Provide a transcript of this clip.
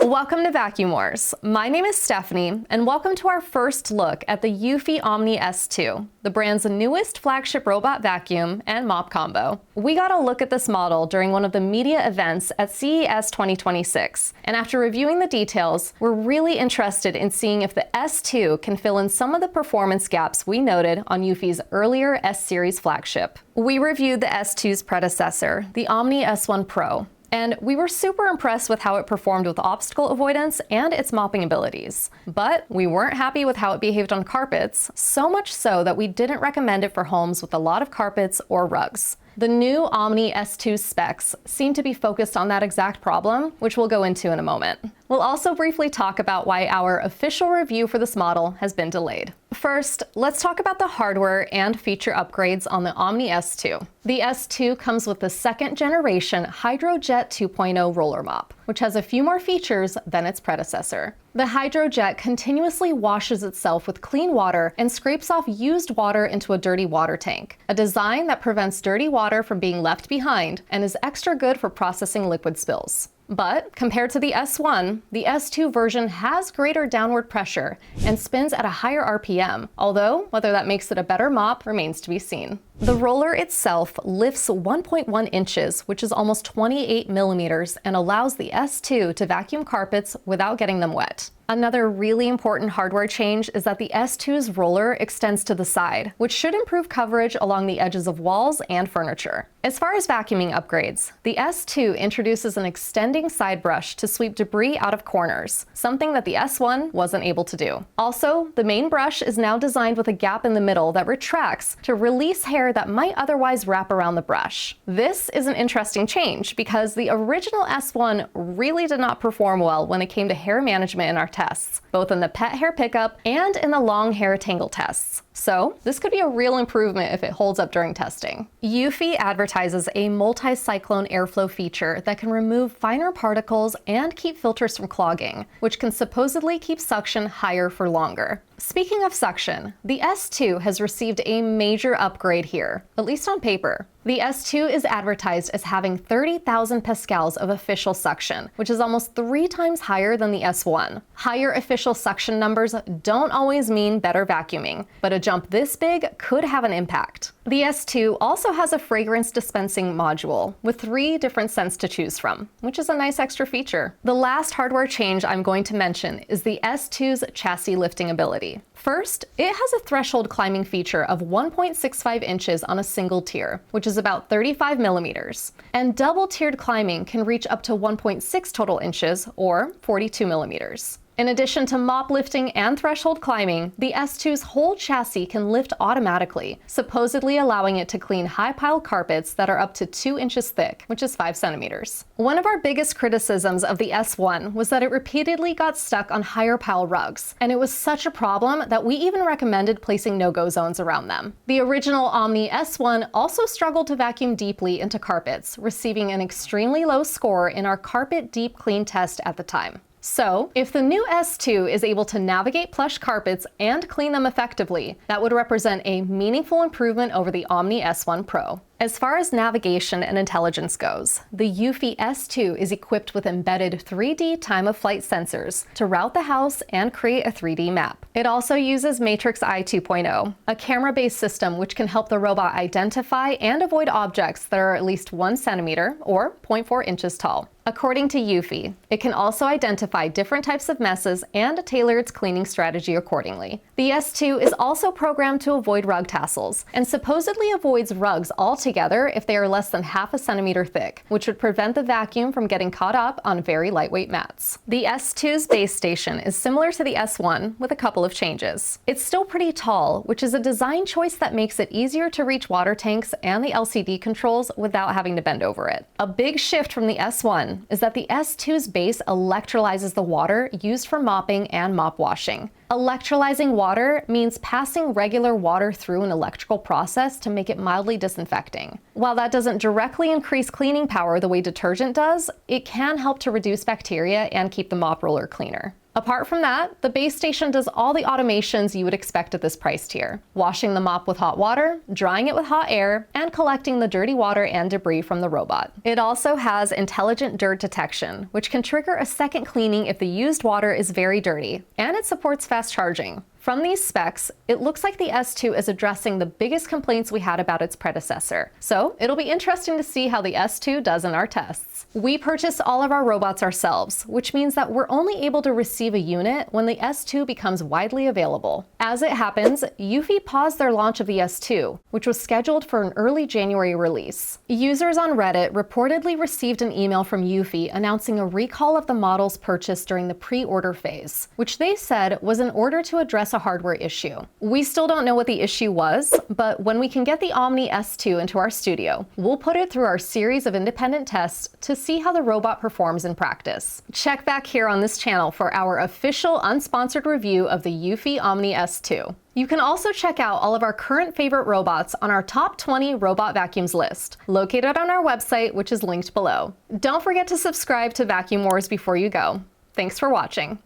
Welcome to Vacuum Wars. My name is Stephanie, and welcome to our first look at the Eufy Omni S2, the brand's newest flagship robot vacuum and mop combo. We got a look at this model during one of the media events at CES 2026, and after reviewing the details, we're really interested in seeing if the S2 can fill in some of the performance gaps we noted on Eufy's earlier S-Series flagship. We reviewed the S2's predecessor, the Omni S1 Pro, and we were super impressed with how it performed with obstacle avoidance and its mopping abilities. But we weren't happy with how it behaved on carpets, so much so that we didn't recommend it for homes with a lot of carpets or rugs. The new Omni S2 specs seem to be focused on that exact problem, which we'll go into in a moment. We'll also briefly talk about why our official review for this model has been delayed. First, let's talk about the hardware and feature upgrades on the Omni S2. The S2 comes with the second generation HydroJet 2.0 Roller Mop, which has a few more features than its predecessor. The HydroJet continuously washes itself with clean water and scrapes off used water into a dirty water tank, a design that prevents dirty water from being left behind and is extra good for processing liquid spills. But compared to the S1, the S2 version has greater downward pressure and spins at a higher RPM, although whether that makes it a better mop remains to be seen. The roller itself lifts 1.1 inches, which is almost 28 millimeters, and allows the S2 to vacuum carpets without getting them wet. Another really important hardware change is that the S2's roller extends to the side, which should improve coverage along the edges of walls and furniture. As far as vacuuming upgrades, the S2 introduces an extending side brush to sweep debris out of corners, something that the S1 wasn't able to do. Also, the main brush is now designed with a gap in the middle that retracts to release hair that might otherwise wrap around the brush. This is an interesting change because the original S1 really did not perform well when it came to hair management in our tests, both in the pet hair pickup and in the long hair tangle tests. So this could be a real improvement if it holds up during testing. Eufy advertises a MultiCyclone Air Flow feature that can remove finer particles and keep filters from clogging, which can supposedly keep suction higher for longer. Speaking of suction, the S2 has received a major upgrade here, at least on paper. The S2 is advertised as having 30,000 pascals of official suction, which is almost 3 times higher than the S1. Higher official suction numbers don't always mean better vacuuming, but a jump this big could have an impact. The S2 also has a fragrance dispensing module with 3 different scents to choose from, which is a nice extra feature. The last hardware change I'm going to mention is the S2's chassis lifting ability. First, it has a threshold climbing feature of 1.65 inches on a single tier, which is about 35 millimeters, and double-tiered climbing can reach up to 1.6 total inches, or 42 millimeters. In addition to mop lifting and threshold climbing, the S2's whole chassis can lift automatically, supposedly allowing it to clean high-pile carpets that are up to 2 inches thick, which is 5 centimeters. One of our biggest criticisms of the S1 was that it repeatedly got stuck on higher-pile rugs, and it was such a problem that we even recommended placing no-go zones around them. The original Omni S1 also struggled to vacuum deeply into carpets, receiving an extremely low score in our carpet deep clean test at the time. So, if the new S2 is able to navigate plush carpets and clean them effectively, that would represent a meaningful improvement over the Omni S1 Pro. As far as navigation and intelligence goes, the Eufy S2 is equipped with embedded 3D time-of-flight sensors to route the house and create a 3D map. It also uses Matrix Eye 2.0, a camera-based system which can help the robot identify and avoid objects that are at least 1 centimeter or 0.4 inches tall. According to Eufy, it can also identify different types of messes and tailor its cleaning strategy accordingly. The S2 is also programmed to avoid rug tassels, and supposedly avoids rugs altogether if they are less than half a centimeter thick, which would prevent the vacuum from getting caught up on very lightweight mats. The S2's base station is similar to the S1 with a couple of changes. It's still pretty tall, which is a design choice that makes it easier to reach water tanks and the LCD controls without having to bend over it. A big shift from the S1 is that the S2's base electrolyzes the water used for mopping and mop washing. Electrolyzing water means passing regular water through an electrical process to make it mildly disinfecting. While that doesn't directly increase cleaning power the way detergent does, it can help to reduce bacteria and keep the mop roller cleaner. Apart from that, the base station does all the automations you would expect at this price tier: washing the mop with hot water, drying it with hot air, and collecting the dirty water and debris from the robot. It also has intelligent dirt detection, which can trigger a second cleaning if the used water is very dirty, and it supports fast charging. From these specs, it looks like the S2 is addressing the biggest complaints we had about its predecessor. So it'll be interesting to see how the S2 does in our tests. We purchased all of our robots ourselves, which means that we're only able to receive a unit when the S2 becomes widely available. As it happens, Eufy paused their launch of the S2, which was scheduled for an early January release. Users on Reddit reportedly received an email from Eufy announcing a recall of the models purchased during the pre-order phase, which they said was in order to address a hardware issue. We still don't know what the issue was, but when we can get the OMNI S2 into our studio, we'll put it through our series of independent tests to see how the robot performs in practice. Check back here on this channel for our official unsponsored review of the Eufy OMNI S2. You can also check out all of our current favorite robots on our top 20 robot vacuums list, located on our website, which is linked below. Don't forget to subscribe to Vacuum Wars before you go. Thanks for watching.